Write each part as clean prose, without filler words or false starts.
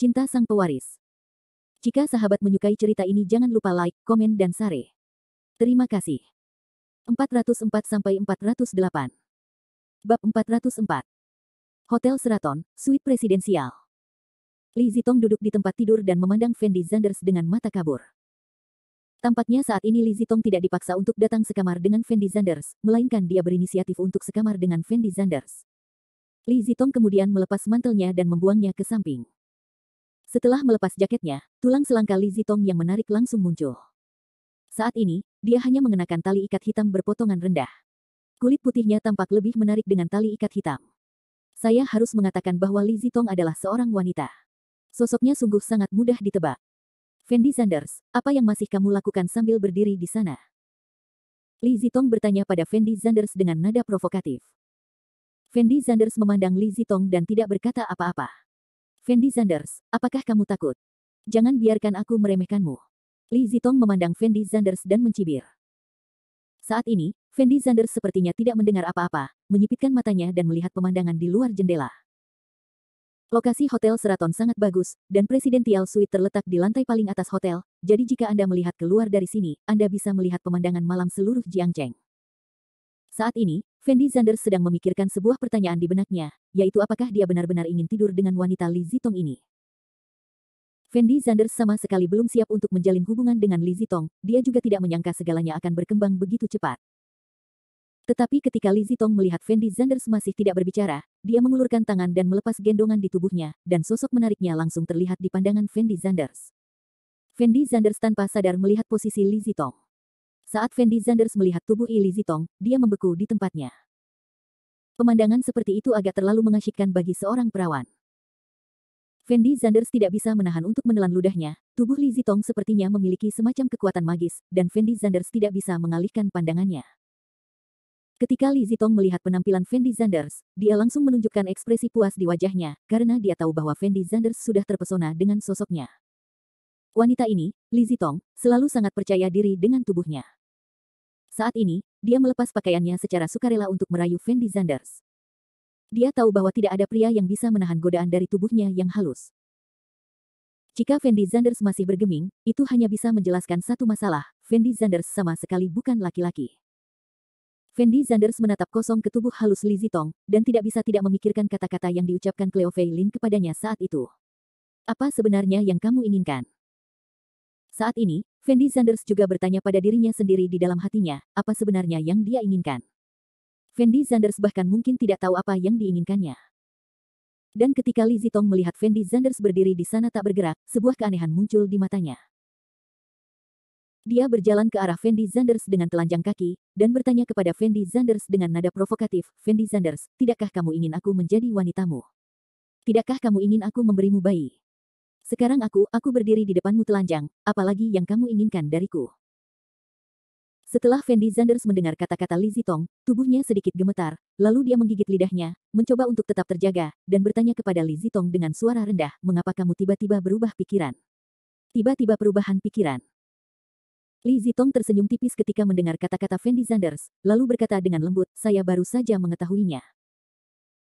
Cinta Sang Pewaris. Jika sahabat menyukai cerita ini jangan lupa like, komen dan share. Terima kasih. 404-408. Bab 404. Hotel Sheraton, suite presidensial. Li Zitong duduk di tempat tidur dan memandang Fendi Zanders dengan mata kabur. Tampaknya saat ini Li Zitong tidak dipaksa untuk datang sekamar dengan Fendi Zanders, melainkan dia berinisiatif untuk sekamar dengan Fendi Zanders. Li Zitong kemudian melepas mantelnya dan membuangnya ke samping. Setelah melepas jaketnya, tulang selangka Li Zitong yang menarik langsung muncul. Saat ini, dia hanya mengenakan tali ikat hitam berpotongan rendah. Kulit putihnya tampak lebih menarik dengan tali ikat hitam. Saya harus mengatakan bahwa Li Zitong adalah seorang wanita. Sosoknya sungguh sangat mudah ditebak. Fendi Zanders, apa yang masih kamu lakukan sambil berdiri di sana? Li Zitong bertanya pada Fendi Zanders dengan nada provokatif. Fendi Zanders memandang Li Zitong dan tidak berkata apa-apa. Fendi Zanders, apakah kamu takut? Jangan biarkan aku meremehkanmu. Li Zitong memandang Fendi Zanders dan mencibir. Saat ini, Fendi Zanders sepertinya tidak mendengar apa-apa, menyipitkan matanya dan melihat pemandangan di luar jendela. Lokasi Hotel Sheraton sangat bagus, dan Presidential Suite terletak di lantai paling atas hotel, jadi jika Anda melihat keluar dari sini, Anda bisa melihat pemandangan malam seluruh Jiangcheng. Saat ini, Fendi Zanders sedang memikirkan sebuah pertanyaan di benaknya, yaitu apakah dia benar-benar ingin tidur dengan wanita Li Zitong ini. Fendi Zanders sama sekali belum siap untuk menjalin hubungan dengan Li Zitong, dia juga tidak menyangka segalanya akan berkembang begitu cepat. Tetapi ketika Li Zitong melihat Fendi Zanders masih tidak berbicara, dia mengulurkan tangan dan melepas gendongan di tubuhnya, dan sosok menariknya langsung terlihat di pandangan Fendi Zanders. Fendi Zanders tanpa sadar melihat posisi Li Zitong. Saat Fendi Zanders melihat tubuh Li Zitong, dia membeku di tempatnya. Pemandangan seperti itu agak terlalu mengasyikkan bagi seorang perawan. Fendi Zanders tidak bisa menahan untuk menelan ludahnya, tubuh Li Zitong sepertinya memiliki semacam kekuatan magis, dan Fendi Zanders tidak bisa mengalihkan pandangannya. Ketika Li Zitong melihat penampilan Fendi Zanders, dia langsung menunjukkan ekspresi puas di wajahnya, karena dia tahu bahwa Fendi Zanders sudah terpesona dengan sosoknya. Wanita ini, Li Zitong, selalu sangat percaya diri dengan tubuhnya. Saat ini, dia melepas pakaiannya secara sukarela untuk merayu Fendi Zanders. Dia tahu bahwa tidak ada pria yang bisa menahan godaan dari tubuhnya yang halus. Jika Fendi Zanders masih bergeming, itu hanya bisa menjelaskan satu masalah, Fendi Zanders sama sekali bukan laki-laki. Fendi Zanders menatap kosong ke tubuh halus Li Zitong, dan tidak bisa tidak memikirkan kata-kata yang diucapkan Cleo Fei Lin kepadanya saat itu. Apa sebenarnya yang kamu inginkan? Saat ini, Fendi Zanders juga bertanya pada dirinya sendiri di dalam hatinya, apa sebenarnya yang dia inginkan. Fendi Zanders bahkan mungkin tidak tahu apa yang diinginkannya. Dan ketika Li Zitong melihat Fendi Zanders berdiri di sana tak bergerak, sebuah keanehan muncul di matanya. Dia berjalan ke arah Fendi Zanders dengan telanjang kaki, dan bertanya kepada Fendi Zanders dengan nada provokatif, Fendi Zanders, tidakkah kamu ingin aku menjadi wanitamu? Tidakkah kamu ingin aku memberimu bayi? Sekarang aku berdiri di depanmu telanjang, apalagi yang kamu inginkan dariku? Setelah Fendi Zanders mendengar kata-kata Li Zitong, tubuhnya sedikit gemetar, lalu dia menggigit lidahnya, mencoba untuk tetap terjaga, dan bertanya kepada Li Zitong dengan suara rendah, mengapa kamu tiba-tiba berubah pikiran? Tiba-tiba perubahan pikiran. Li Zitong tersenyum tipis ketika mendengar kata-kata Fendi Zanders, lalu berkata dengan lembut, saya baru saja mengetahuinya.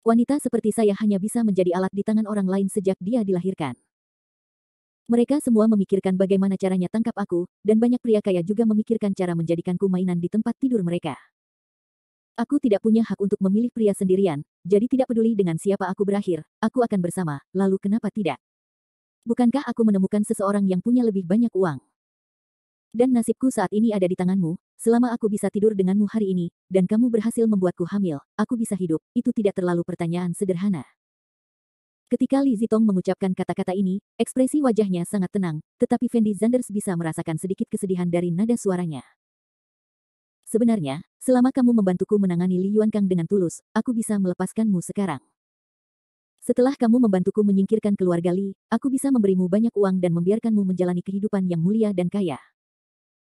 Wanita seperti saya hanya bisa menjadi alat di tangan orang lain sejak dia dilahirkan. Mereka semua memikirkan bagaimana caranya tangkap aku, dan banyak pria kaya juga memikirkan cara menjadikanku mainan di tempat tidur mereka. Aku tidak punya hak untuk memilih pria sendirian, jadi tidak peduli dengan siapa aku berakhir, aku akan bersama, lalu kenapa tidak? Bukankah aku menemukan seseorang yang punya lebih banyak uang? Dan nasibku saat ini ada di tanganmu, selama aku bisa tidur denganmu hari ini, dan kamu berhasil membuatku hamil, aku bisa hidup, itu tidak terlalu pertanyaan sederhana. Ketika Li Zitong mengucapkan kata-kata ini, ekspresi wajahnya sangat tenang, tetapi Fendi Zanders bisa merasakan sedikit kesedihan dari nada suaranya. Sebenarnya, selama kamu membantuku menangani Li Yuankang dengan tulus, aku bisa melepaskanmu sekarang. Setelah kamu membantuku menyingkirkan keluarga Li, aku bisa memberimu banyak uang dan membiarkanmu menjalani kehidupan yang mulia dan kaya.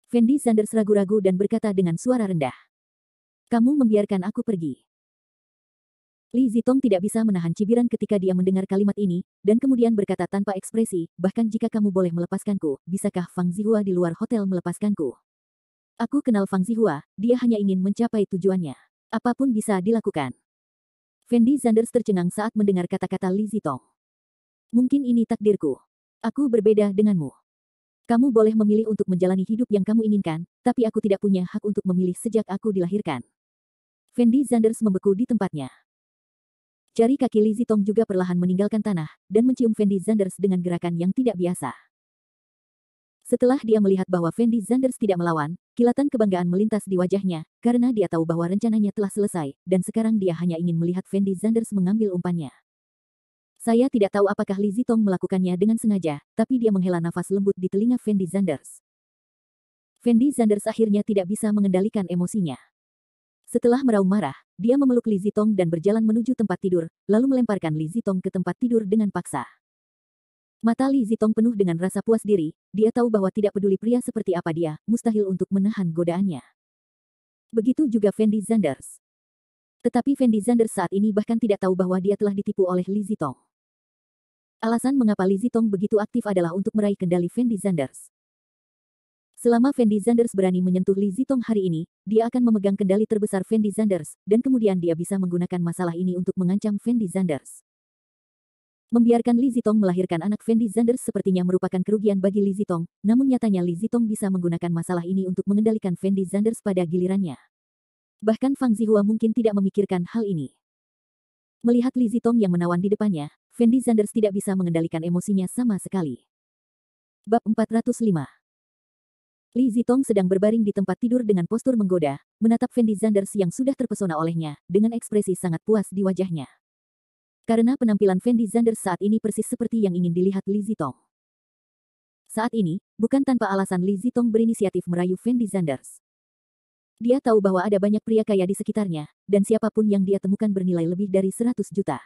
Fendi Zanders ragu-ragu dan berkata dengan suara rendah. Kamu membiarkan aku pergi. Li Zitong tidak bisa menahan cibiran ketika dia mendengar kalimat ini, dan kemudian berkata tanpa ekspresi, bahkan jika kamu boleh melepaskanku, bisakah Fang Zihua di luar hotel melepaskanku? Aku kenal Fang Zihua, dia hanya ingin mencapai tujuannya. Apapun bisa dilakukan. Fendi Zanders tercengang saat mendengar kata-kata Li Zitong. Mungkin ini takdirku. Aku berbeda denganmu. Kamu boleh memilih untuk menjalani hidup yang kamu inginkan, tapi aku tidak punya hak untuk memilih sejak aku dilahirkan. Fendi Zanders membeku di tempatnya. Jari kaki Li Zitong juga perlahan meninggalkan tanah, dan mencium Fendi Zanders dengan gerakan yang tidak biasa. Setelah dia melihat bahwa Fendi Zanders tidak melawan, kilatan kebanggaan melintas di wajahnya, karena dia tahu bahwa rencananya telah selesai, dan sekarang dia hanya ingin melihat Fendi Zanders mengambil umpannya. Saya tidak tahu apakah Li Zitong melakukannya dengan sengaja, tapi dia menghela nafas lembut di telinga Fendi Zanders. Fendi Zanders akhirnya tidak bisa mengendalikan emosinya. Setelah meraung marah, dia memeluk Li Zitong dan berjalan menuju tempat tidur, lalu melemparkan Li Zitong ke tempat tidur dengan paksa. Mata Li Zitong penuh dengan rasa puas diri, dia tahu bahwa tidak peduli pria seperti apa dia, mustahil untuk menahan godaannya. Begitu juga Fendi Zanders. Tetapi Fendi Zanders saat ini bahkan tidak tahu bahwa dia telah ditipu oleh Li Zitong. Alasan mengapa Li Zitong begitu aktif adalah untuk meraih kendali Fendi Zanders. Selama Fendi Zanders berani menyentuh Li Zitong hari ini, dia akan memegang kendali terbesar Fendi Zanders, dan kemudian dia bisa menggunakan masalah ini untuk mengancam Fendi Zanders. Membiarkan Li Zitong melahirkan anak Fendi Zanders sepertinya merupakan kerugian bagi Li Zitong, namun nyatanya Li Zitong bisa menggunakan masalah ini untuk mengendalikan Fendi Zanders pada gilirannya. Bahkan Fang Zihua mungkin tidak memikirkan hal ini. Melihat Li Zitong yang menawan di depannya, Fendi Zanders tidak bisa mengendalikan emosinya sama sekali. Bab 405. Li Zitong sedang berbaring di tempat tidur dengan postur menggoda, menatap Fendi Zanders yang sudah terpesona olehnya, dengan ekspresi sangat puas di wajahnya. Karena penampilan Fendi Zanders saat ini persis seperti yang ingin dilihat Li Zitong. Saat ini, bukan tanpa alasan Li Zitong berinisiatif merayu Fendi Zanders. Dia tahu bahwa ada banyak pria kaya di sekitarnya, dan siapapun yang dia temukan bernilai lebih dari 100 juta.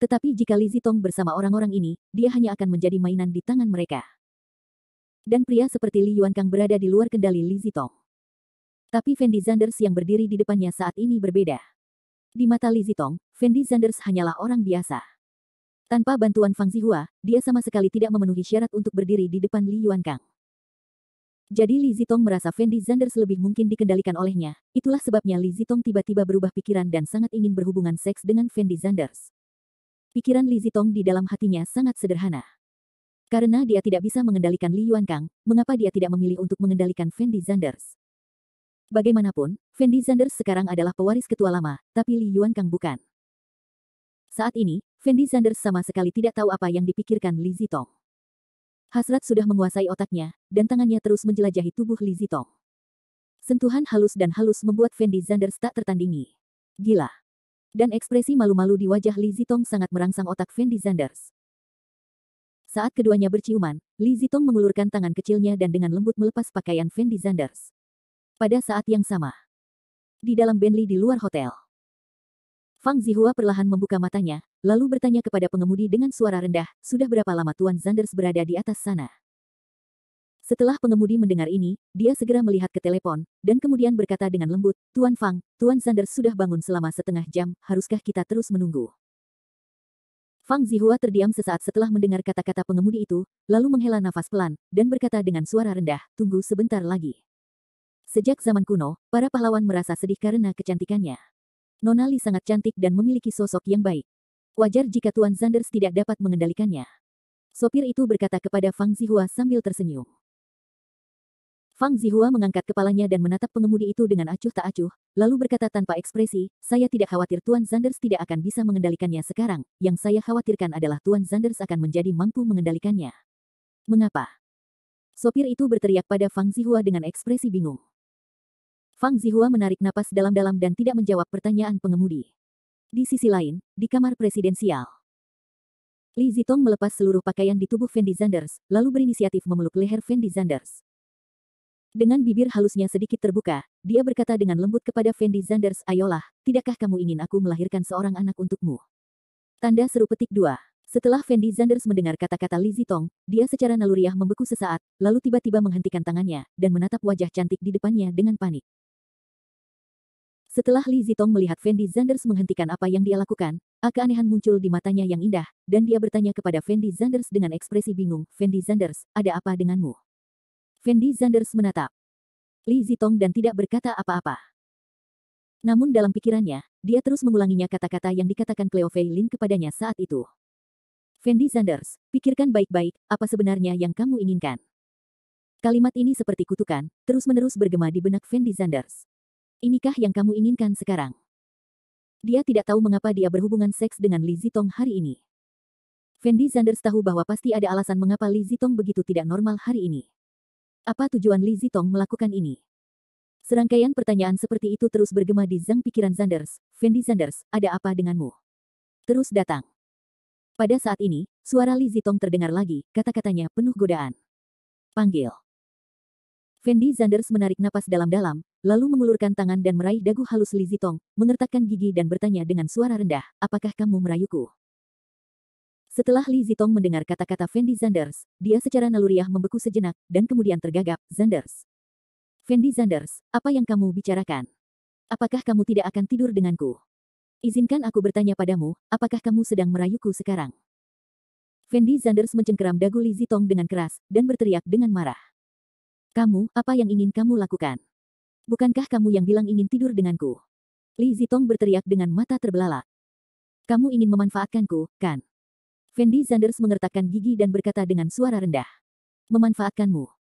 Tetapi jika Li Zitong bersama orang-orang ini, dia hanya akan menjadi mainan di tangan mereka. Dan pria seperti Li Yuankang berada di luar kendali Li Zitong. Tapi Fendi Zanders yang berdiri di depannya saat ini berbeda. Di mata Li Zitong, Fendi Zanders hanyalah orang biasa. Tanpa bantuan Fang Zihua, dia sama sekali tidak memenuhi syarat untuk berdiri di depan Li Yuankang. Jadi Li Zitong merasa Fendi Zanders lebih mungkin dikendalikan olehnya, itulah sebabnya Li Zitong tiba-tiba berubah pikiran dan sangat ingin berhubungan seks dengan Fendi Zanders. Pikiran Li Zitong di dalam hatinya sangat sederhana. Karena dia tidak bisa mengendalikan Li Yuankang, mengapa dia tidak memilih untuk mengendalikan Fendi Zanders? Bagaimanapun, Fendi Zanders sekarang adalah pewaris ketua lama, tapi Li Yuankang bukan. Saat ini, Fendi Zanders sama sekali tidak tahu apa yang dipikirkan Li Zitong. Hasrat sudah menguasai otaknya, dan tangannya terus menjelajahi tubuh Li Zitong. Sentuhan halus dan halus membuat Fendi Zanders tak tertandingi. Gila. Dan ekspresi malu-malu di wajah Li Zitong sangat merangsang otak Fendi Zanders. Saat keduanya berciuman, Li Zitong mengulurkan tangan kecilnya dan dengan lembut melepas pakaian Fendi Zanders. Pada saat yang sama, di dalam Bentley di luar hotel, Fang Zihua perlahan membuka matanya, lalu bertanya kepada pengemudi dengan suara rendah, sudah berapa lama Tuan Zanders berada di atas sana? Setelah pengemudi mendengar ini, dia segera melihat ke telepon, dan kemudian berkata dengan lembut, Tuan Fang, Tuan Zanders sudah bangun selama setengah jam, haruskah kita terus menunggu? Fang Zihua terdiam sesaat setelah mendengar kata-kata pengemudi itu, lalu menghela nafas pelan, dan berkata dengan suara rendah, tunggu sebentar lagi. Sejak zaman kuno, para pahlawan merasa sedih karena kecantikannya. Nona Li sangat cantik dan memiliki sosok yang baik. Wajar jika Tuan Zanders tidak dapat mengendalikannya. Sopir itu berkata kepada Fang Zihua sambil tersenyum. Fang Zihua mengangkat kepalanya dan menatap pengemudi itu dengan acuh tak acuh, lalu berkata tanpa ekspresi, saya tidak khawatir Tuan Zanders tidak akan bisa mengendalikannya sekarang, yang saya khawatirkan adalah Tuan Zanders akan menjadi mampu mengendalikannya. Mengapa? Sopir itu berteriak pada Fang Zihua dengan ekspresi bingung. Fang Zihua menarik napas dalam-dalam dan tidak menjawab pertanyaan pengemudi. Di sisi lain, di kamar presidensial, Li Zitong melepas seluruh pakaian di tubuh Fendi Zanders, lalu berinisiatif memeluk leher Fendi Zanders. Dengan bibir halusnya sedikit terbuka, dia berkata dengan lembut kepada Fendi Zanders, ayolah, tidakkah kamu ingin aku melahirkan seorang anak untukmu? Tanda seru petik 2. Setelah Fendi Zanders mendengar kata-kata Li Zitong, dia secara naluriah membeku sesaat, lalu tiba-tiba menghentikan tangannya, dan menatap wajah cantik di depannya dengan panik. Setelah Li Zitong melihat Fendi Zanders menghentikan apa yang dia lakukan, keanehan muncul di matanya yang indah, dan dia bertanya kepada Fendi Zanders dengan ekspresi bingung, Fendi Zanders, ada apa denganmu? Fendi Zanders menatap Li Zitong dan tidak berkata apa-apa. Namun dalam pikirannya, dia terus mengulanginya kata-kata yang dikatakan Cleo Fei Lin kepadanya saat itu. Fendi Zanders, pikirkan baik-baik, apa sebenarnya yang kamu inginkan? Kalimat ini seperti kutukan, terus-menerus bergema di benak Fendi Zanders. Inikah yang kamu inginkan sekarang? Dia tidak tahu mengapa dia berhubungan seks dengan Li Zitong hari ini. Fendi Zanders tahu bahwa pasti ada alasan mengapa Li Zitong begitu tidak normal hari ini. Apa tujuan Li Zitong melakukan ini? Serangkaian pertanyaan seperti itu terus bergema di zang pikiran Zanders. Fendi Zanders, ada apa denganmu? Terus datang. Pada saat ini, suara Li Zitong terdengar lagi, kata-katanya penuh godaan. Panggil. Fendi Zanders menarik napas dalam-dalam, lalu mengulurkan tangan dan meraih dagu halus Li Zitong, mengertakkan gigi dan bertanya dengan suara rendah, apakah kamu merayuku? Setelah Li Zitong mendengar kata-kata Fendi Zanders, dia secara naluriah membeku sejenak, dan kemudian tergagap, Zanders. Fendi Zanders, apa yang kamu bicarakan? Apakah kamu tidak akan tidur denganku? Izinkan aku bertanya padamu, apakah kamu sedang merayuku sekarang? Fendi Zanders mencengkeram dagu Li Zitong dengan keras, dan berteriak dengan marah. Kamu, apa yang ingin kamu lakukan? Bukankah kamu yang bilang ingin tidur denganku? Li Zitong berteriak dengan mata terbelalak. Kamu ingin memanfaatkanku, kan? Fendi Zanders mengertakkan gigi dan berkata dengan suara rendah. Memanfaatkanmu.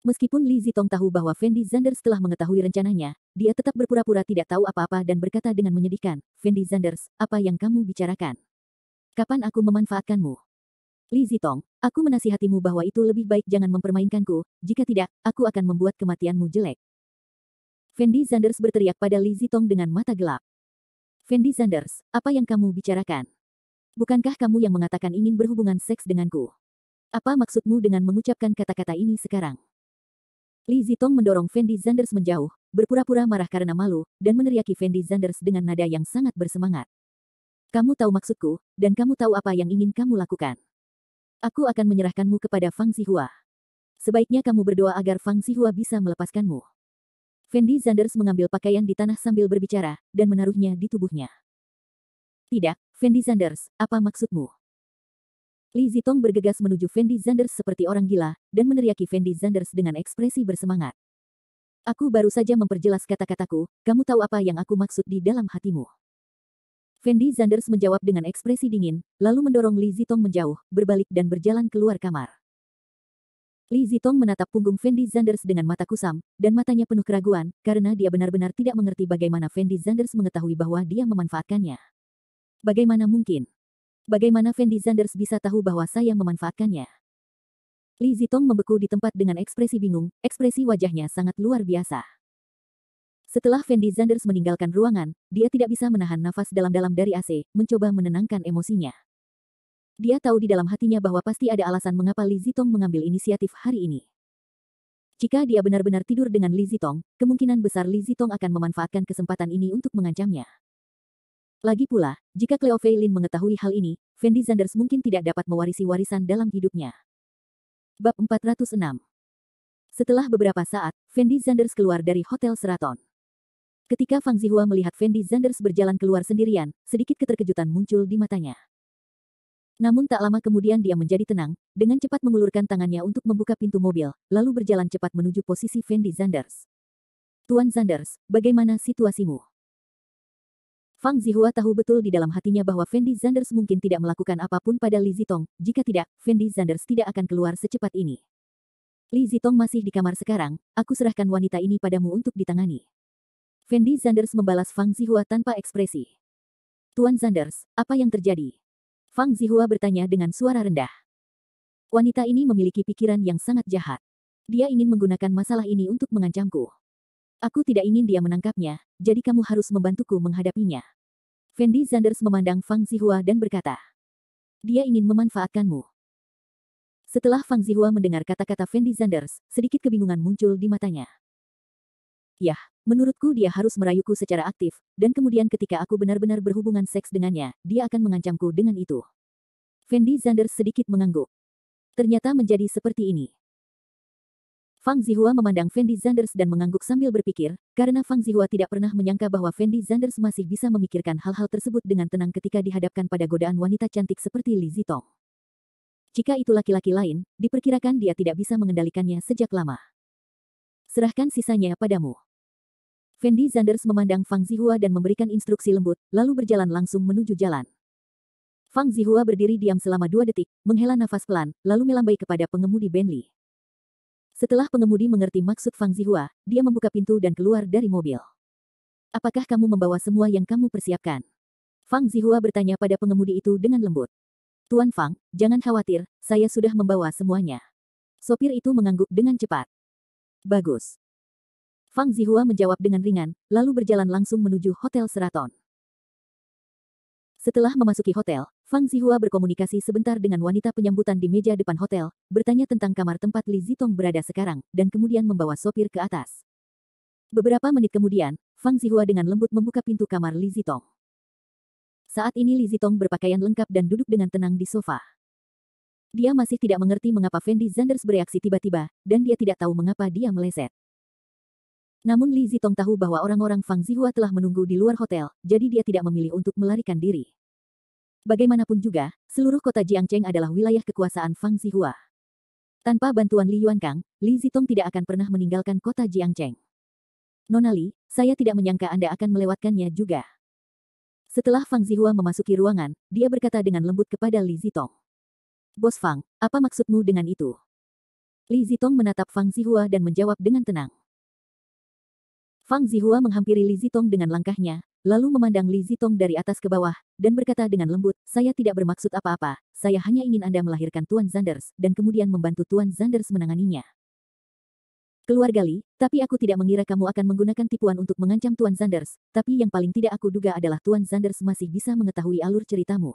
Meskipun Li Zitong tahu bahwa Fendi Zanders telah mengetahui rencananya, dia tetap berpura-pura tidak tahu apa-apa dan berkata dengan menyedihkan, Fendi Zanders, apa yang kamu bicarakan? Kapan aku memanfaatkanmu? Li Zitong, aku menasihatimu bahwa itu lebih baik jangan mempermainkanku, jika tidak, aku akan membuat kematianmu jelek. Fendi Zanders berteriak pada Li Zitong dengan mata gelap. Fendi Zanders, apa yang kamu bicarakan? Bukankah kamu yang mengatakan ingin berhubungan seks denganku? Apa maksudmu dengan mengucapkan kata-kata ini sekarang? Li Zitong mendorong Fendi Zanders menjauh, berpura-pura marah karena malu, dan meneriaki Fendi Zanders dengan nada yang sangat bersemangat. Kamu tahu maksudku, dan kamu tahu apa yang ingin kamu lakukan. Aku akan menyerahkanmu kepada Fang Zihua. Sebaiknya kamu berdoa agar Fang Zihua bisa melepaskanmu. Fendi Zanders mengambil pakaian di tanah sambil berbicara, dan menaruhnya di tubuhnya. Tidak, Fendi Zanders, apa maksudmu? Li Zitong bergegas menuju Fendi Zanders seperti orang gila, dan meneriaki Fendi Zanders dengan ekspresi bersemangat. Aku baru saja memperjelas kata-kataku, kamu tahu apa yang aku maksud di dalam hatimu. Fendi Zanders menjawab dengan ekspresi dingin, lalu mendorong Li Zitong menjauh, berbalik dan berjalan keluar kamar. Li Zitong menatap punggung Fendi Zanders dengan mata kusam, dan matanya penuh keraguan, karena dia benar-benar tidak mengerti bagaimana Fendi Zanders mengetahui bahwa dia memanfaatkannya. Bagaimana mungkin? Bagaimana Fendi Zanders bisa tahu bahwa saya memanfaatkannya? Li Zitong membeku di tempat dengan ekspresi bingung, ekspresi wajahnya sangat luar biasa. Setelah Fendi Zanders meninggalkan ruangan, dia tidak bisa menahan nafas dalam-dalam dari AC, mencoba menenangkan emosinya. Dia tahu di dalam hatinya bahwa pasti ada alasan mengapa Li Zitong mengambil inisiatif hari ini. Jika dia benar-benar tidur dengan Li Zitong, kemungkinan besar Li Zitong akan memanfaatkan kesempatan ini untuk mengancamnya. Lagi pula, jika Cleo Fei Lin mengetahui hal ini, Fendi Zanders mungkin tidak dapat mewarisi warisan dalam hidupnya. Bab 406. Setelah beberapa saat, Fendi Zanders keluar dari Hotel Sheraton. Ketika Fang Zihua melihat Fendi Zanders berjalan keluar sendirian, sedikit keterkejutan muncul di matanya. Namun tak lama kemudian dia menjadi tenang, dengan cepat mengulurkan tangannya untuk membuka pintu mobil, lalu berjalan cepat menuju posisi Fendi Zanders. Tuan Zanders, bagaimana situasimu? Fang Zihua tahu betul di dalam hatinya bahwa Fendi Zanders mungkin tidak melakukan apapun pada Li Zitong, jika tidak, Fendi Zanders tidak akan keluar secepat ini. Li Zitong masih di kamar sekarang, aku serahkan wanita ini padamu untuk ditangani. Fendi Zanders membalas Fang Zihua tanpa ekspresi. Tuan Zanders, apa yang terjadi? Fang Zihua bertanya dengan suara rendah. Wanita ini memiliki pikiran yang sangat jahat. Dia ingin menggunakan masalah ini untuk mengancamku. Aku tidak ingin dia menangkapnya, jadi kamu harus membantuku menghadapinya. Fendi Zanders memandang Fang Zihua dan berkata. Dia ingin memanfaatkanmu. Setelah Fang Zihua mendengar kata-kata Fendi Zanders, sedikit kebingungan muncul di matanya. Yah, menurutku dia harus merayuku secara aktif, dan kemudian ketika aku benar-benar berhubungan seks dengannya, dia akan mengancamku dengan itu. Fendi Zanders sedikit mengangguk. Ternyata menjadi seperti ini. Fang Zihua memandang Fendi Zanders dan mengangguk sambil berpikir, karena Fang Zihua tidak pernah menyangka bahwa Fendi Zanders masih bisa memikirkan hal-hal tersebut dengan tenang ketika dihadapkan pada godaan wanita cantik seperti Li Zitong. Jika itu laki-laki lain, diperkirakan dia tidak bisa mengendalikannya sejak lama. Serahkan sisanya padamu. Fendi Zanders memandang Fang Zihua dan memberikan instruksi lembut, lalu berjalan langsung menuju jalan. Fang Zihua berdiri diam selama 2 detik, menghela nafas pelan, lalu melambai kepada pengemudi Bentley. Setelah pengemudi mengerti maksud Fang Zihua, dia membuka pintu dan keluar dari mobil. Apakah kamu membawa semua yang kamu persiapkan? Fang Zihua bertanya pada pengemudi itu dengan lembut. Tuan Fang, jangan khawatir, saya sudah membawa semuanya. Sopir itu mengangguk dengan cepat. Bagus. Fang Zihua menjawab dengan ringan, lalu berjalan langsung menuju Hotel Sheraton. Setelah memasuki hotel, Fang Zihua berkomunikasi sebentar dengan wanita penyambutan di meja depan hotel, bertanya tentang kamar tempat Li Zitong berada sekarang, dan kemudian membawa sopir ke atas. Beberapa menit kemudian, Fang Zihua dengan lembut membuka pintu kamar Li Zitong. Saat ini Li Zitong berpakaian lengkap dan duduk dengan tenang di sofa. Dia masih tidak mengerti mengapa Fendi Zanders bereaksi tiba-tiba, dan dia tidak tahu mengapa dia meleset. Namun Li Zitong tahu bahwa orang-orang Fang Zihua telah menunggu di luar hotel, jadi dia tidak memilih untuk melarikan diri. Bagaimanapun juga, seluruh kota Jiangcheng adalah wilayah kekuasaan Fang Zihua. Tanpa bantuan Li Yuankang, Li Zitong tidak akan pernah meninggalkan kota Jiangcheng. Nona Li, saya tidak menyangka Anda akan melewatkannya juga. Setelah Fang Zihua memasuki ruangan, dia berkata dengan lembut kepada Li Zitong. Bos Fang, apa maksudmu dengan itu? Li Zitong menatap Fang Zihua dan menjawab dengan tenang. Fang Zihua menghampiri Li Zitong dengan langkahnya, lalu memandang Li Zitong dari atas ke bawah, dan berkata dengan lembut, saya tidak bermaksud apa-apa, saya hanya ingin Anda melahirkan Tuan Zanders, dan kemudian membantu Tuan Zanders menanganinya. Keluarga Li, tapi aku tidak mengira kamu akan menggunakan tipuan untuk mengancam Tuan Zanders, tapi yang paling tidak aku duga adalah Tuan Zanders masih bisa mengetahui alur ceritamu.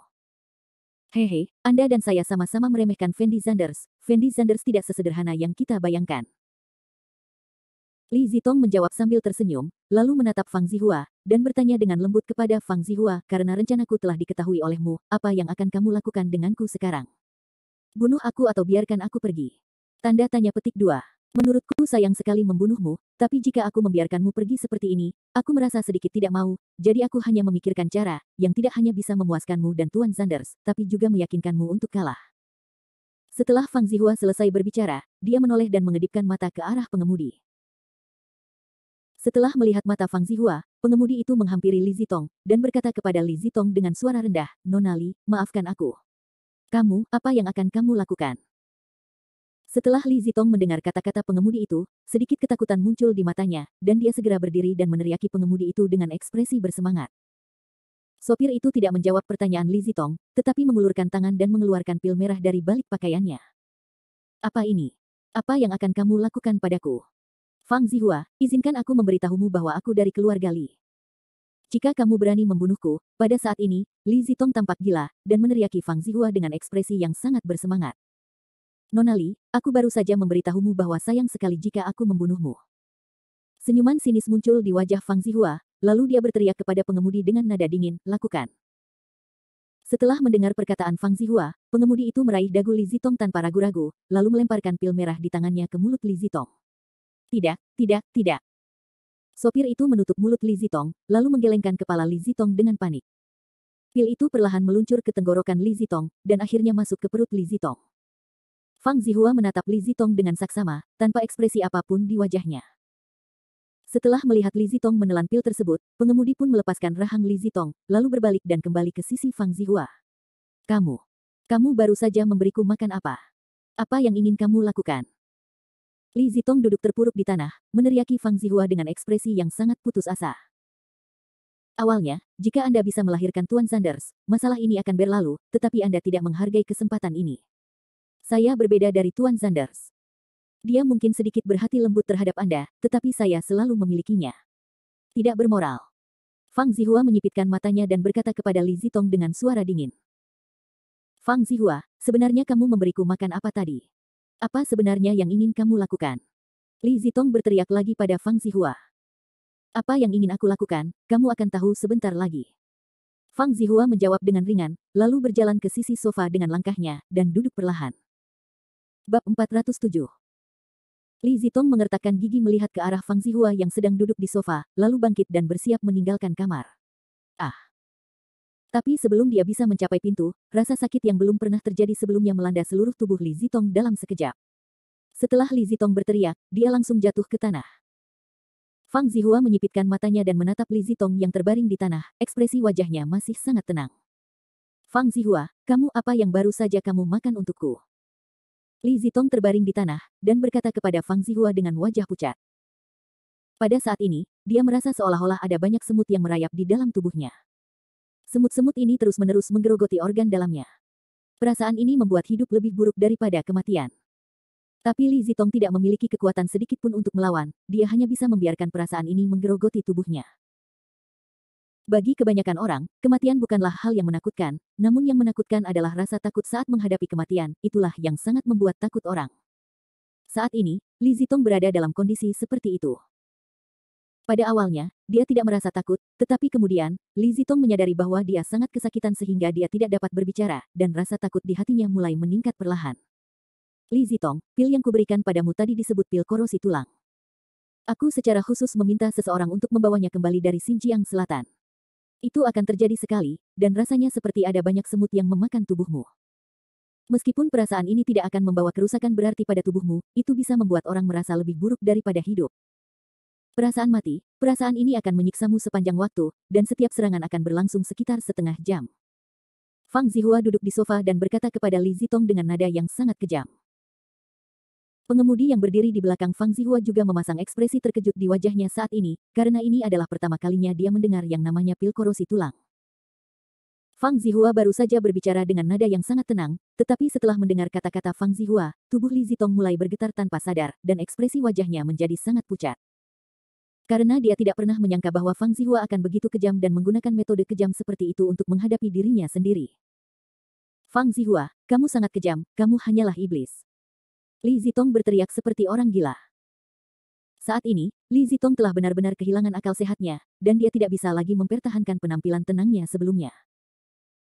Hehe, Anda dan saya sama-sama meremehkan Fendi Zanders. Fendi Zanders tidak sesederhana yang kita bayangkan. Li Zitong menjawab sambil tersenyum, lalu menatap Fang Zihua, dan bertanya dengan lembut kepada Fang Zihua, karena rencanaku telah diketahui olehmu, apa yang akan kamu lakukan denganku sekarang? Bunuh aku atau biarkan aku pergi? Tanda tanya petik 2. Menurutku sayang sekali membunuhmu, tapi jika aku membiarkanmu pergi seperti ini, aku merasa sedikit tidak mau, jadi aku hanya memikirkan cara, yang tidak hanya bisa memuaskanmu dan Tuan Zanders, tapi juga meyakinkanmu untuk kalah. Setelah Fang Zihua selesai berbicara, dia menoleh dan mengedipkan mata ke arah pengemudi. Setelah melihat mata Fang Zihua, pengemudi itu menghampiri Li Zitong, dan berkata kepada Li Zitong dengan suara rendah, Nona Li, maafkan aku. Kamu, apa yang akan kamu lakukan? Setelah Li Zitong mendengar kata-kata pengemudi itu, sedikit ketakutan muncul di matanya, dan dia segera berdiri dan meneriaki pengemudi itu dengan ekspresi bersemangat. Sopir itu tidak menjawab pertanyaan Li Zitong, tetapi mengulurkan tangan dan mengeluarkan pil merah dari balik pakaiannya. Apa ini? Apa yang akan kamu lakukan padaku? Fang Zihua, izinkan aku memberitahumu bahwa aku dari keluarga Li. Jika kamu berani membunuhku, pada saat ini, Li Zitong tampak gila, dan meneriaki Fang Zihua dengan ekspresi yang sangat bersemangat. Nona Li, aku baru saja memberitahumu bahwa sayang sekali jika aku membunuhmu. Senyuman sinis muncul di wajah Fang Zihua, lalu dia berteriak kepada pengemudi dengan nada dingin, lakukan. Setelah mendengar perkataan Fang Zihua, pengemudi itu meraih dagu Li Zitong tanpa ragu-ragu, lalu melemparkan pil merah di tangannya ke mulut Li Zitong. Tidak, tidak, tidak. Sopir itu menutup mulut Li Zitong, lalu menggelengkan kepala Li Zitong dengan panik. Pil itu perlahan meluncur ke tenggorokan Li Zitong, dan akhirnya masuk ke perut Li Zitong. Fang Zihua menatap Li Zitong dengan saksama, tanpa ekspresi apapun di wajahnya. Setelah melihat Li Zitong menelan pil tersebut, pengemudi pun melepaskan rahang Li Zitong, lalu berbalik dan kembali ke sisi Fang Zihua. Kamu baru saja memberiku makan apa? Apa yang ingin kamu lakukan? Li Zitong duduk terpuruk di tanah, meneriaki Fang Zihua dengan ekspresi yang sangat putus asa. Awalnya, jika Anda bisa melahirkan Tuan Zanders, masalah ini akan berlalu, tetapi Anda tidak menghargai kesempatan ini. Saya berbeda dari Tuan Zanders. Dia mungkin sedikit berhati lembut terhadap Anda, tetapi saya selalu memilikinya. Tidak bermoral. Fang Zihua menyipitkan matanya dan berkata kepada Li Zitong dengan suara dingin. Fang Zihua, sebenarnya kamu memberiku makan apa tadi? Apa sebenarnya yang ingin kamu lakukan? Li Zitong berteriak lagi pada Fang Zihua. Apa yang ingin aku lakukan, kamu akan tahu sebentar lagi. Fang Zihua menjawab dengan ringan, lalu berjalan ke sisi sofa dengan langkahnya, dan duduk perlahan. Bab 407. Li Zitong mengertakkan gigi melihat ke arah Fang Zihua yang sedang duduk di sofa, lalu bangkit dan bersiap meninggalkan kamar. Tapi sebelum dia bisa mencapai pintu, rasa sakit yang belum pernah terjadi sebelumnya melanda seluruh tubuh Li Zitong dalam sekejap. Setelah Li Zitong berteriak, dia langsung jatuh ke tanah. Fang Zihua menyipitkan matanya dan menatap Li Zitong yang terbaring di tanah, ekspresi wajahnya masih sangat tenang. Fang Zihua, kamu apa yang baru saja kamu makan untukku? Li Zitong terbaring di tanah, dan berkata kepada Fang Zihua dengan wajah pucat. Pada saat ini, dia merasa seolah-olah ada banyak semut yang merayap di dalam tubuhnya. Semut-semut ini terus-menerus menggerogoti organ dalamnya. Perasaan ini membuat hidup lebih buruk daripada kematian. Tapi Li Zitong tidak memiliki kekuatan sedikit pun untuk melawan, dia hanya bisa membiarkan perasaan ini menggerogoti tubuhnya. Bagi kebanyakan orang, kematian bukanlah hal yang menakutkan, namun yang menakutkan adalah rasa takut saat menghadapi kematian, itulah yang sangat membuat takut orang. Saat ini, Li Zitong berada dalam kondisi seperti itu. Pada awalnya, dia tidak merasa takut, tetapi kemudian, Li Zitong menyadari bahwa dia sangat kesakitan sehingga dia tidak dapat berbicara, dan rasa takut di hatinya mulai meningkat perlahan. Li Zitong, pil yang kuberikan padamu tadi disebut pil korosi tulang. Aku secara khusus meminta seseorang untuk membawanya kembali dari Xinjiang Selatan. Itu akan terjadi sekali, dan rasanya seperti ada banyak semut yang memakan tubuhmu. Meskipun perasaan ini tidak akan membawa kerusakan berarti pada tubuhmu, itu bisa membuat orang merasa lebih buruk daripada hidup. Perasaan mati, perasaan ini akan menyiksamu sepanjang waktu, dan setiap serangan akan berlangsung sekitar setengah jam. Fang Zihua duduk di sofa dan berkata kepada Li Zitong dengan nada yang sangat kejam. Pengemudi yang berdiri di belakang Fang Zihua juga memasang ekspresi terkejut di wajahnya saat ini, karena ini adalah pertama kalinya dia mendengar yang namanya pil korosi tulang. Fang Zihua baru saja berbicara dengan nada yang sangat tenang, tetapi setelah mendengar kata-kata Fang Zihua, tubuh Li Zitong mulai bergetar tanpa sadar, dan ekspresi wajahnya menjadi sangat pucat. Karena dia tidak pernah menyangka bahwa Fang Zihua akan begitu kejam dan menggunakan metode kejam seperti itu untuk menghadapi dirinya sendiri. Fang Zihua, kamu sangat kejam, kamu hanyalah iblis. Li Zitong berteriak seperti orang gila. Saat ini, Li Zitong telah benar-benar kehilangan akal sehatnya, dan dia tidak bisa lagi mempertahankan penampilan tenangnya sebelumnya.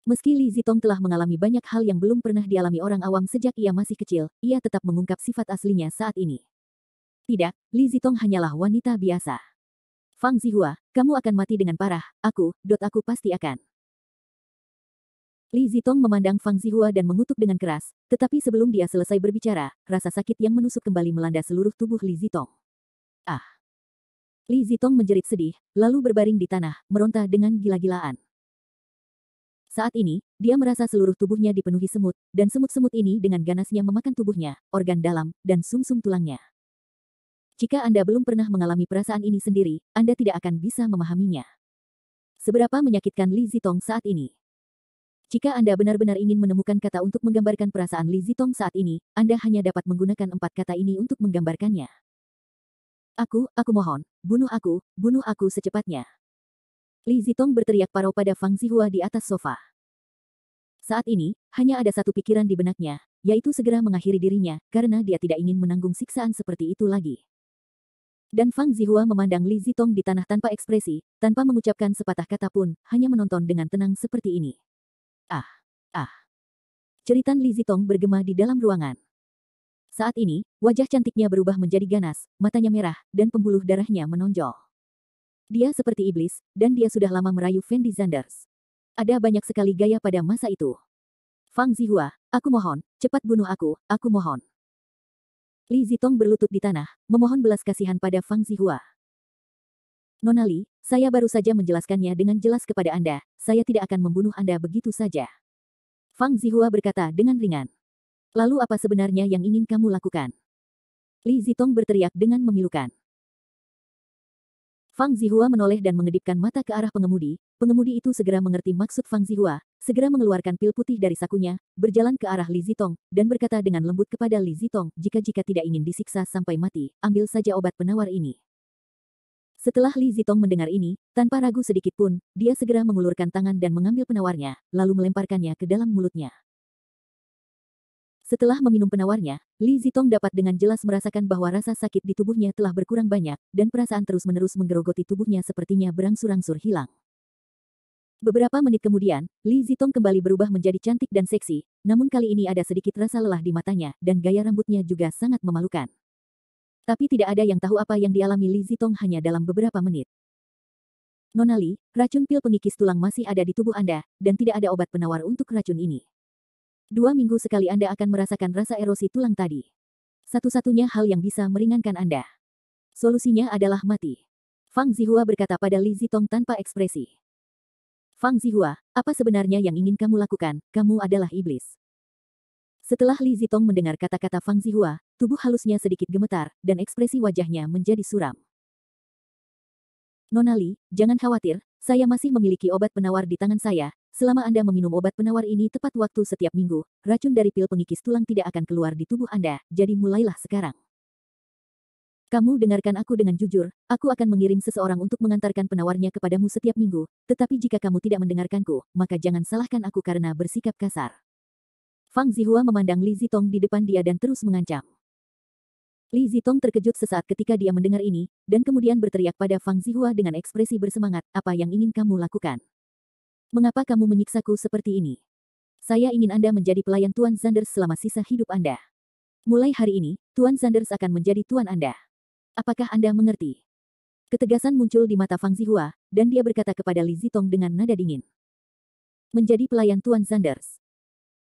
Meski Li Zitong telah mengalami banyak hal yang belum pernah dialami orang awam sejak ia masih kecil, ia tetap mengungkap sifat aslinya saat ini. Tidak, Li Zitong hanyalah wanita biasa. Fang Zihua, kamu akan mati dengan parah, aku pasti akan. Li Zitong memandang Fang Zihua dan mengutuk dengan keras, tetapi sebelum dia selesai berbicara, rasa sakit yang menusuk kembali melanda seluruh tubuh Li Zitong. Ah! Li Zitong menjerit sedih, lalu berbaring di tanah, meronta dengan gila-gilaan. Saat ini, dia merasa seluruh tubuhnya dipenuhi semut, dan semut-semut ini dengan ganasnya memakan tubuhnya, organ dalam, dan sumsum tulangnya. Jika Anda belum pernah mengalami perasaan ini sendiri, Anda tidak akan bisa memahaminya. Seberapa menyakitkan Li Zitong saat ini. Jika Anda benar-benar ingin menemukan kata untuk menggambarkan perasaan Li Zitong saat ini, Anda hanya dapat menggunakan 4 kata ini untuk menggambarkannya. Aku mohon, bunuh aku secepatnya. Li Zitong berteriak parau pada Fang Zihua di atas sofa. Saat ini, hanya ada satu pikiran di benaknya, yaitu segera mengakhiri dirinya, karena dia tidak ingin menanggung siksaan seperti itu lagi. Dan Fang Zihua memandang Li Zitong di tanah tanpa ekspresi, tanpa mengucapkan sepatah kata pun, hanya menonton dengan tenang seperti ini. Ah! Jeritan Li Zitong bergema di dalam ruangan. Saat ini, wajah cantiknya berubah menjadi ganas, matanya merah, dan pembuluh darahnya menonjol. Dia seperti iblis, dan dia sudah lama merayu Fendi Zanders. Ada banyak sekali gaya pada masa itu. Fang Zihua, aku mohon, cepat bunuh aku mohon. Li Zitong berlutut di tanah, memohon belas kasihan pada Fang Zihua. Nona Li, saya baru saja menjelaskannya dengan jelas kepada Anda, saya tidak akan membunuh Anda begitu saja. Fang Zihua berkata dengan ringan. Lalu apa sebenarnya yang ingin kamu lakukan? Li Zitong berteriak dengan memilukan. Fang Zihua menoleh dan mengedipkan mata ke arah pengemudi. Pengemudi itu segera mengerti maksud Fang Zihua, segera mengeluarkan pil putih dari sakunya, berjalan ke arah Li Zitong, dan berkata dengan lembut kepada Li Zitong, jika tidak ingin disiksa sampai mati, ambil saja obat penawar ini. Setelah Li Zitong mendengar ini, tanpa ragu sedikit pun, dia segera mengulurkan tangan dan mengambil penawarnya, lalu melemparkannya ke dalam mulutnya. Setelah meminum penawarnya, Li Zitong dapat dengan jelas merasakan bahwa rasa sakit di tubuhnya telah berkurang banyak, dan perasaan terus-menerus menggerogoti tubuhnya sepertinya berangsur-angsur hilang. Beberapa menit kemudian, Li Zitong kembali berubah menjadi cantik dan seksi, namun kali ini ada sedikit rasa lelah di matanya, dan gaya rambutnya juga sangat memalukan. Tapi tidak ada yang tahu apa yang dialami Li Zitong hanya dalam beberapa menit. Nona Li, racun pil pengikis tulang masih ada di tubuh Anda, dan tidak ada obat penawar untuk racun ini. 2 minggu sekali Anda akan merasakan rasa erosi tulang tadi. Satu-satunya hal yang bisa meringankan Anda. Solusinya adalah mati. Fang Zihua berkata pada Li Zitong tanpa ekspresi. Fang Zihua, apa sebenarnya yang ingin kamu lakukan? Kamu adalah iblis. Setelah Li Zitong mendengar kata-kata Fang Zihua, tubuh halusnya sedikit gemetar, dan ekspresi wajahnya menjadi suram. Nona Li, jangan khawatir, saya masih memiliki obat penawar di tangan saya. Selama Anda meminum obat penawar ini tepat waktu setiap minggu, racun dari pil pengikis tulang tidak akan keluar di tubuh Anda, jadi mulailah sekarang. Kamu dengarkan aku dengan jujur, aku akan mengirim seseorang untuk mengantarkan penawarnya kepadamu setiap minggu, tetapi jika kamu tidak mendengarkanku, maka jangan salahkan aku karena bersikap kasar. Fang Zihua memandang Li Zitong di depan dia dan terus mengancam. Li Zitong terkejut sesaat ketika dia mendengar ini, dan kemudian berteriak pada Fang Zihua dengan ekspresi bersemangat, apa yang ingin kamu lakukan? Mengapa kamu menyiksaku seperti ini? Saya ingin Anda menjadi pelayan Tuan Zanders selama sisa hidup Anda. Mulai hari ini, Tuan Zanders akan menjadi Tuan Anda. Apakah Anda mengerti? Ketegasan muncul di mata Fang Zihua, dan dia berkata kepada Li Zitong dengan nada dingin. Menjadi pelayan Tuan Zanders.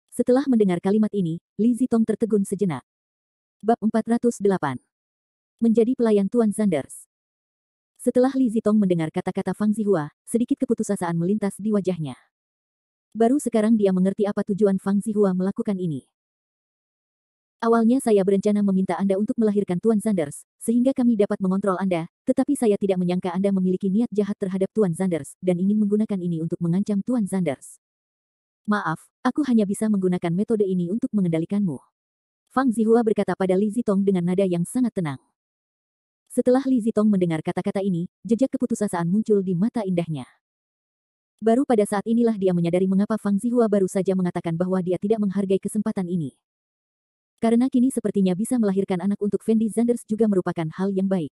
Setelah mendengar kalimat ini, Li Zitong tertegun sejenak. Bab 408. Menjadi pelayan Tuan Zanders. Setelah Li Zitong mendengar kata-kata Fang Zihua, sedikit keputusasaan melintas di wajahnya. Baru sekarang dia mengerti apa tujuan Fang Zihua melakukan ini. Awalnya saya berencana meminta Anda untuk melahirkan Tuan Zanders, sehingga kami dapat mengontrol Anda, tetapi saya tidak menyangka Anda memiliki niat jahat terhadap Tuan Zanders, dan ingin menggunakan ini untuk mengancam Tuan Zanders. Maaf, aku hanya bisa menggunakan metode ini untuk mengendalikanmu. Fang Zihua berkata pada Li Zitong dengan nada yang sangat tenang. Setelah Li Zitong mendengar kata-kata ini, jejak keputusasaan muncul di mata indahnya. Baru pada saat inilah dia menyadari mengapa Fang Zihua baru saja mengatakan bahwa dia tidak menghargai kesempatan ini. Karena kini sepertinya bisa melahirkan anak untuk Fendi Zanders juga merupakan hal yang baik.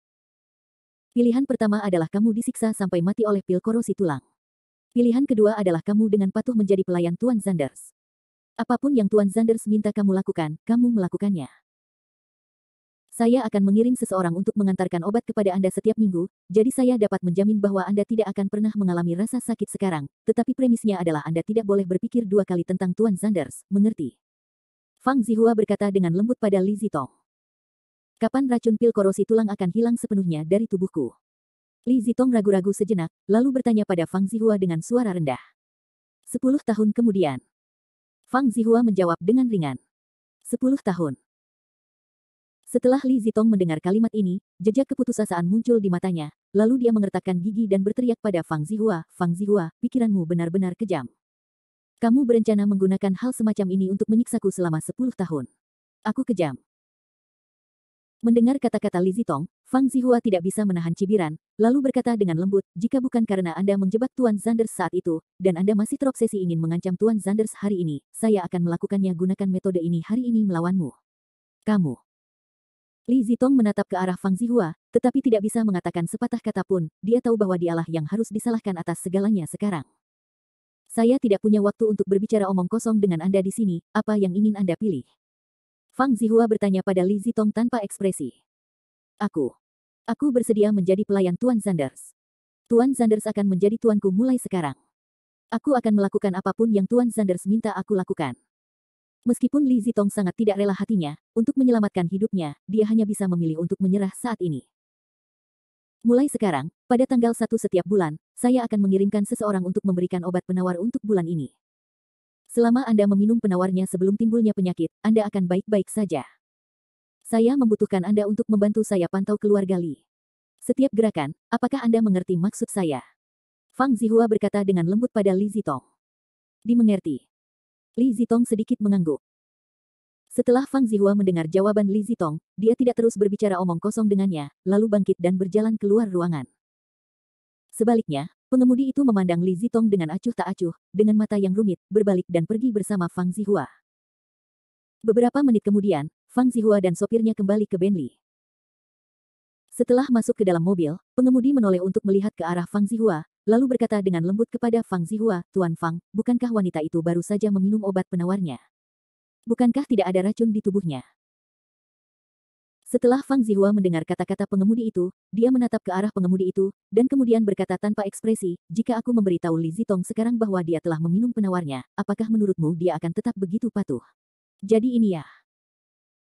Pilihan pertama adalah kamu disiksa sampai mati oleh pil korosi tulang. Pilihan kedua adalah kamu dengan patuh menjadi pelayan Tuan Zanders. Apapun yang Tuan Zanders minta kamu lakukan, kamu melakukannya. Saya akan mengirim seseorang untuk mengantarkan obat kepada Anda setiap minggu, jadi saya dapat menjamin bahwa Anda tidak akan pernah mengalami rasa sakit sekarang, tetapi premisnya adalah Anda tidak boleh berpikir dua kali tentang Tuan Zanders, mengerti? Fang Zihua berkata dengan lembut pada Li Zitong. Kapan racun pil korosi tulang akan hilang sepenuhnya dari tubuhku? Li Zitong ragu-ragu sejenak, lalu bertanya pada Fang Zihua dengan suara rendah. 10 tahun kemudian. Fang Zihua menjawab dengan ringan. 10 tahun. Setelah Li Zitong mendengar kalimat ini, jejak keputusasaan muncul di matanya, lalu dia mengertakkan gigi dan berteriak pada Fang Zihua, pikiranmu benar-benar kejam. Kamu berencana menggunakan hal semacam ini untuk menyiksaku selama 10 tahun. Aku kejam. Mendengar kata-kata Li Zitong, Fang Zihua tidak bisa menahan cibiran, lalu berkata dengan lembut, jika bukan karena Anda menjebak Tuan Zanders saat itu, dan Anda masih terobsesi ingin mengancam Tuan Zanders hari ini, saya akan melakukannya gunakan metode ini hari ini melawanmu. Kamu. Li Zitong menatap ke arah Fang Zihua, tetapi tidak bisa mengatakan sepatah kata pun, dia tahu bahwa dialah yang harus disalahkan atas segalanya sekarang. Saya tidak punya waktu untuk berbicara omong kosong dengan Anda di sini, apa yang ingin Anda pilih? Fang Zihua bertanya pada Li Zitong tanpa ekspresi. Aku bersedia menjadi pelayan Tuan Zanders. Tuan Zanders akan menjadi tuanku mulai sekarang. Aku akan melakukan apapun yang Tuan Zanders minta aku lakukan. Meskipun Li Zitong sangat tidak rela hatinya, untuk menyelamatkan hidupnya, dia hanya bisa memilih untuk menyerah saat ini. Mulai sekarang, pada tanggal 1 setiap bulan, saya akan mengirimkan seseorang untuk memberikan obat penawar untuk bulan ini. Selama Anda meminum penawarnya sebelum timbulnya penyakit, Anda akan baik-baik saja. Saya membutuhkan Anda untuk membantu saya pantau keluarga Li. Setiap gerakan, apakah Anda mengerti maksud saya? Fang Zihua berkata dengan lembut pada Li Zitong. Dimengerti. Li Zitong sedikit mengangguk. Setelah Fang Zihua mendengar jawaban Li Zitong, dia tidak terus berbicara omong kosong dengannya, lalu bangkit dan berjalan keluar ruangan. Sebaliknya, pengemudi itu memandang Li Zitong dengan acuh tak acuh, dengan mata yang rumit, berbalik dan pergi bersama Fang Zihua. Beberapa menit kemudian, Fang Zihua dan sopirnya kembali ke Bentley. Setelah masuk ke dalam mobil, pengemudi menoleh untuk melihat ke arah Fang Zihua, lalu berkata dengan lembut kepada Fang Zihua, Tuan Fang, bukankah wanita itu baru saja meminum obat penawarnya? Bukankah tidak ada racun di tubuhnya? Setelah Fang Zihua mendengar kata-kata pengemudi itu, dia menatap ke arah pengemudi itu, dan kemudian berkata tanpa ekspresi, jika aku memberitahu Li Zitong sekarang bahwa dia telah meminum penawarnya, apakah menurutmu dia akan tetap begitu patuh? Jadi ini ya.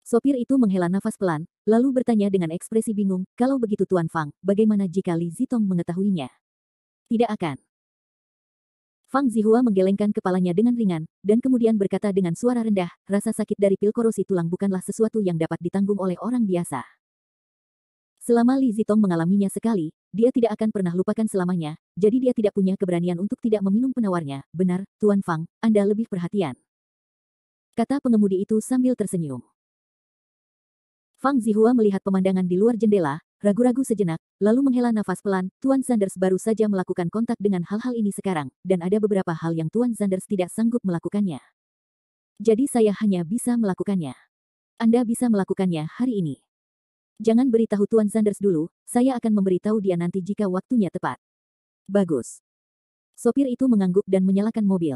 Sopir itu menghela nafas pelan, lalu bertanya dengan ekspresi bingung, kalau begitu Tuan Fang, bagaimana jika Li Zitong mengetahuinya? Tidak akan. Fang Zihua menggelengkan kepalanya dengan ringan, dan kemudian berkata dengan suara rendah, rasa sakit dari pil korosi tulang bukanlah sesuatu yang dapat ditanggung oleh orang biasa. Selama Li Zitong mengalaminya sekali, dia tidak akan pernah lupakan selamanya, jadi dia tidak punya keberanian untuk tidak meminum penawarnya. Benar, Tuan Fang, Anda lebih perhatian. Kata pengemudi itu sambil tersenyum. Fang Zihua melihat pemandangan di luar jendela, ragu-ragu sejenak, lalu menghela nafas pelan. Tuan Sanders baru saja melakukan kontak dengan hal-hal ini sekarang, dan ada beberapa hal yang Tuan Sanders tidak sanggup melakukannya. Jadi saya hanya bisa melakukannya. Anda bisa melakukannya hari ini. Jangan beritahu Tuan Sanders dulu, saya akan memberitahu dia nanti jika waktunya tepat. Bagus. Sopir itu mengangguk dan menyalakan mobil.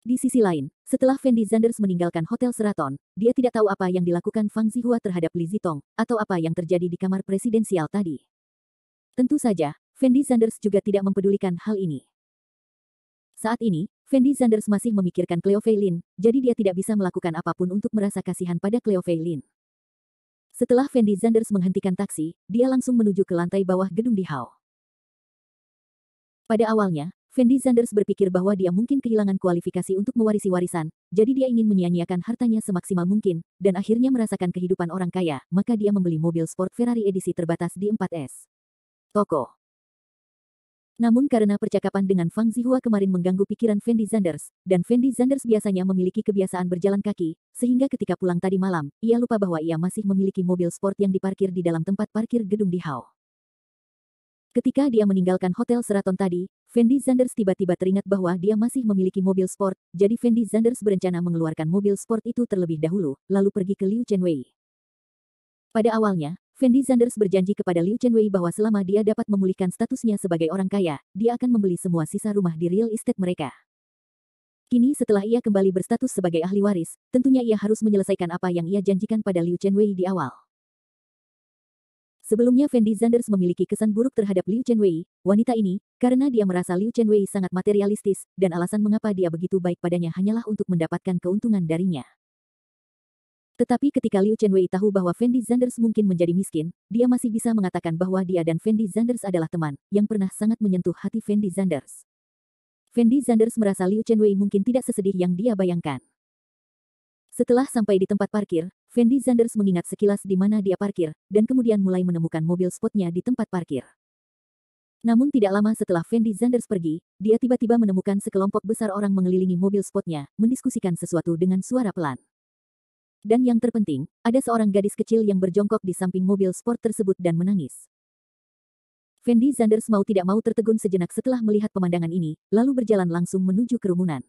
Di sisi lain, setelah Fendi Sanders meninggalkan Hotel Sheraton, dia tidak tahu apa yang dilakukan Fang Zihua terhadap Li Zitong, atau apa yang terjadi di kamar presidensial tadi. Tentu saja, Fendi Sanders juga tidak mempedulikan hal ini. Saat ini, Fendi Sanders masih memikirkan Cleo Fei Lin, jadi dia tidak bisa melakukan apapun untuk merasa kasihan pada Cleo Fei Lin. Setelah Fendi Sanders menghentikan taksi, dia langsung menuju ke lantai bawah gedung di Hao. Pada awalnya, Fendi Sanders berpikir bahwa dia mungkin kehilangan kualifikasi untuk mewarisi warisan, jadi dia ingin menyia-nyiakan hartanya semaksimal mungkin, dan akhirnya merasakan kehidupan orang kaya, maka dia membeli mobil sport Ferrari edisi terbatas di 4S toko. Namun karena percakapan dengan Fang Zihua kemarin mengganggu pikiran Fendi Sanders, dan Fendi Sanders biasanya memiliki kebiasaan berjalan kaki, sehingga ketika pulang tadi malam, ia lupa bahwa ia masih memiliki mobil sport yang diparkir di dalam tempat parkir gedung di Hao. Ketika dia meninggalkan Hotel Sheraton tadi, Fendi Sanders tiba-tiba teringat bahwa dia masih memiliki mobil sport, jadi Fendi Sanders berencana mengeluarkan mobil sport itu terlebih dahulu, lalu pergi ke Liu Chenwei. Pada awalnya, Fendi Sanders berjanji kepada Liu Chenwei bahwa selama dia dapat memulihkan statusnya sebagai orang kaya, dia akan membeli semua sisa rumah di real estate mereka. Kini setelah ia kembali berstatus sebagai ahli waris, tentunya ia harus menyelesaikan apa yang ia janjikan pada Liu Chenwei di awal. Sebelumnya Fendi Sanders memiliki kesan buruk terhadap Liu Chenwei, wanita ini, karena dia merasa Liu Chenwei sangat materialistis, dan alasan mengapa dia begitu baik padanya hanyalah untuk mendapatkan keuntungan darinya. Tetapi ketika Liu Chenwei tahu bahwa Fendi Sanders mungkin menjadi miskin, dia masih bisa mengatakan bahwa dia dan Fendi Sanders adalah teman, yang pernah sangat menyentuh hati Fendi Sanders. Fendi Sanders merasa Liu Chenwei mungkin tidak sesedih yang dia bayangkan. Setelah sampai di tempat parkir, Fendi Sanders mengingat sekilas di mana dia parkir, dan kemudian mulai menemukan mobil sportnya di tempat parkir. Namun tidak lama setelah Fendi Sanders pergi, dia tiba-tiba menemukan sekelompok besar orang mengelilingi mobil sportnya, mendiskusikan sesuatu dengan suara pelan. Dan yang terpenting, ada seorang gadis kecil yang berjongkok di samping mobil sport tersebut dan menangis. Fendi Sanders mau tidak mau tertegun sejenak setelah melihat pemandangan ini, lalu berjalan langsung menuju kerumunan.